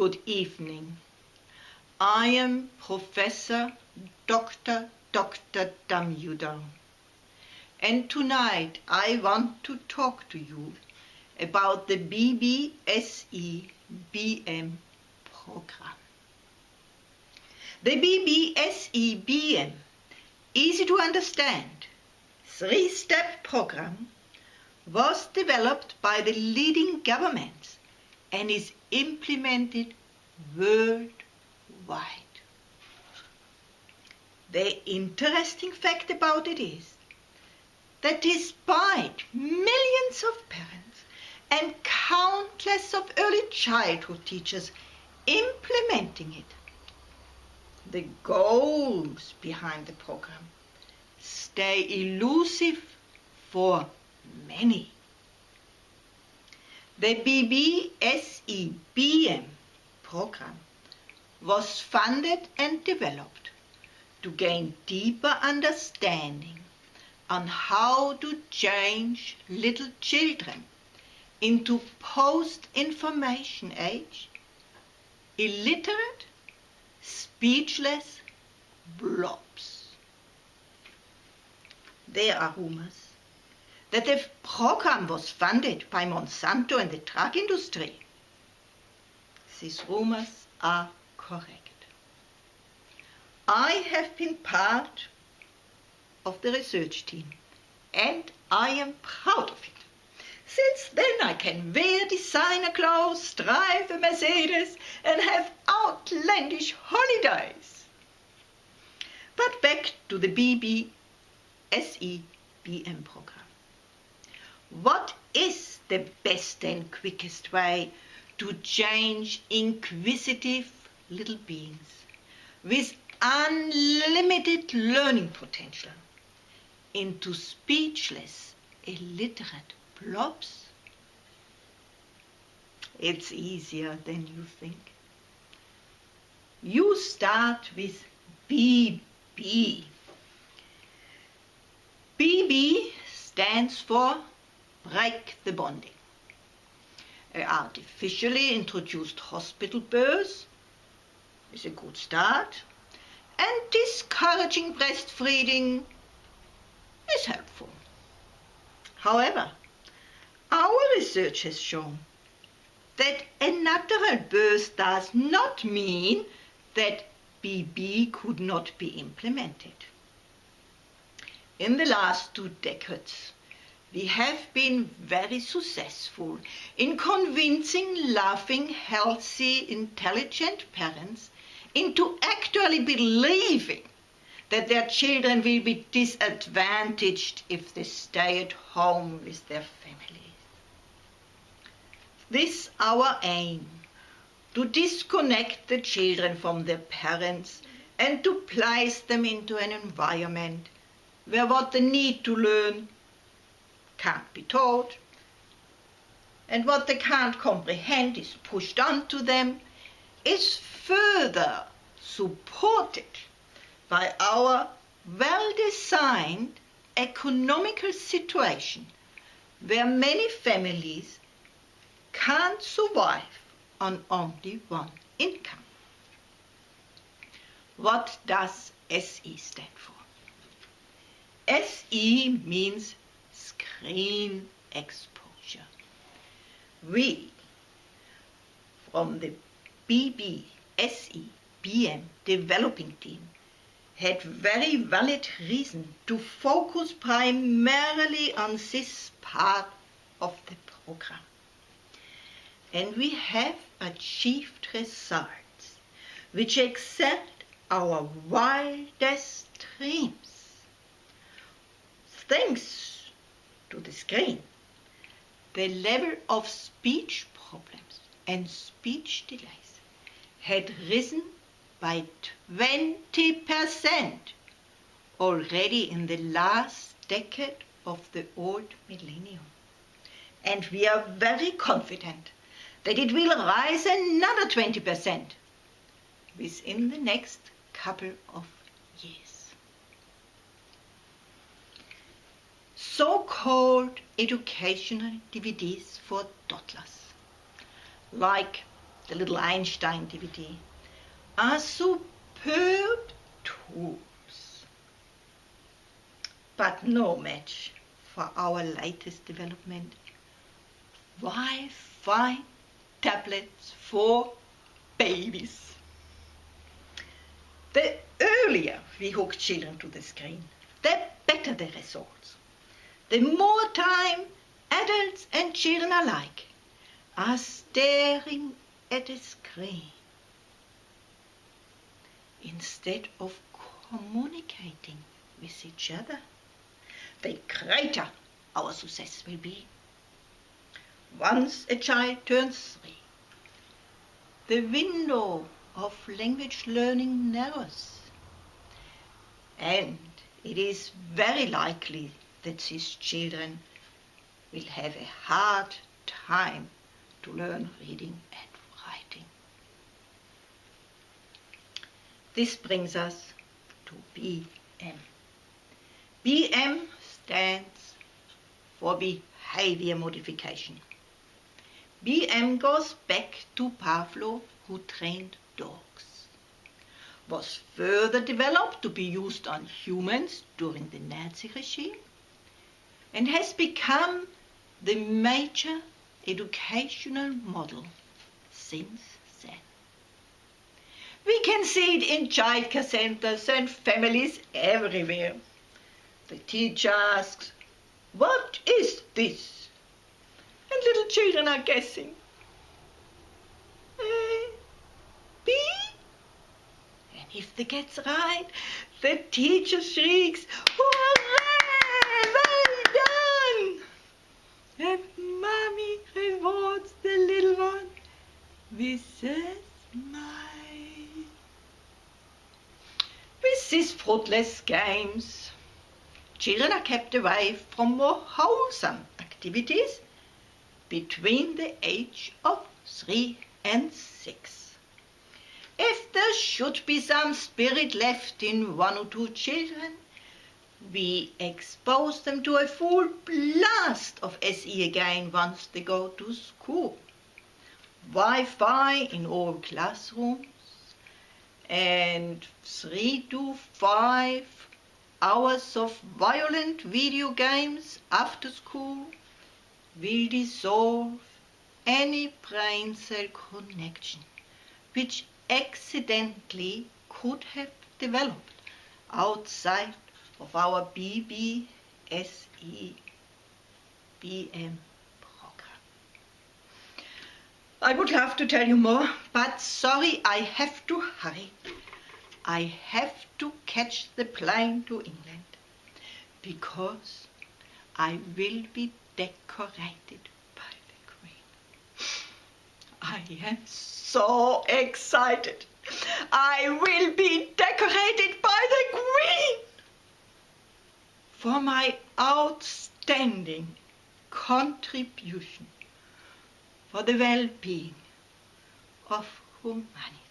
Good evening. I am Professor Dr. Damyuda, and tonight I want to talk to you about the BBSE-BM program. The BBSE-BM, easy to understand, three-step program was developed by the leading governments and is implemented worldwide. The interesting fact about it is that despite millions of parents and countless of early childhood teachers implementing it, the goals behind the program stay elusive for many. The BBSE-BM program was funded and developed to gain deeper understanding on how to change little children into post-information age, illiterate, speechless blobs. There are rumors that the program was funded by Monsanto and the drug industry. These rumors are correct. I have been part of the research team, and I am proud of it. Since then I can wear designer clothes, drive a Mercedes, and have outlandish holidays. But back to the BBSE-BM program. What is the best and quickest way to change inquisitive little beings with unlimited learning potential into speechless, illiterate blobs? It's easier than you think. You start with BB. BB stands for break the bonding. An artificially introduced hospital birth is a good start, and discouraging breastfeeding is helpful. However, our research has shown that a natural birth does not mean that BB could not be implemented. In the last 2 decades, we have been very successful in convincing loving, healthy, intelligent parents into actually believing that their children will be disadvantaged if they stay at home with their families. This our aim, to disconnect the children from their parents and to place them into an environment where what they need to learn can't be taught, and what they can't comprehend is pushed onto them, is further supported by our well-designed economical situation where many families can't survive on only one income. What does SE stand for? SE means screen exposure. We, from the BBSE-BM developing team, had very valid reason to focus primarily on this part of the program. And we have achieved results which excelled our wildest dreams. Thanks to the screen, the level of speech problems and speech delays had risen by 20% already in the last decade of the old millennium. And we are very confident that it will rise another 20% within the next couple of years. So-called educational DVDs for toddlers, like the little Einstein DVD, are superb tools, but no match for our latest development, Wi-Fi tablets for babies. The earlier we hook children to the screen, the better the results. The more time adults and children alike are staring at a screen instead of communicating with each other, the greater our success will be. Once a child turns 3, the window of language learning narrows, and it is very likely that these children will have a hard time to learn reading and writing. This brings us to BM. BM stands for behavior modification. BM goes back to Pavlov, who trained dogs. Was further developed to be used on humans during the Nazi regime, and has become the major educational model since then. We can see it in childcare centers and families everywhere. The teacher asks, "What is this?" And little children are guessing. A, B? And if they get right, the teacher shrieks, "Hooray! Well done!" And Mommy rewards the little one with a smile. With these fruitless games, children are kept away from more wholesome activities between the age of 3 and 6. If there should be some spirit left in 1 or 2 children, we expose them to a full blast of SE again once they go to school. Wi-Fi in all classrooms, and 3 to 5 hours of violent video games after school will dissolve any brain cell connection which accidentally could have developed outside of our BBSE BM program. I would love to tell you more, but sorry, I have to hurry. I have to catch the plane to England, because I will be decorated by the Queen. I am so excited. I will be decorated by the Queen for my outstanding contribution for the well-being of humanity.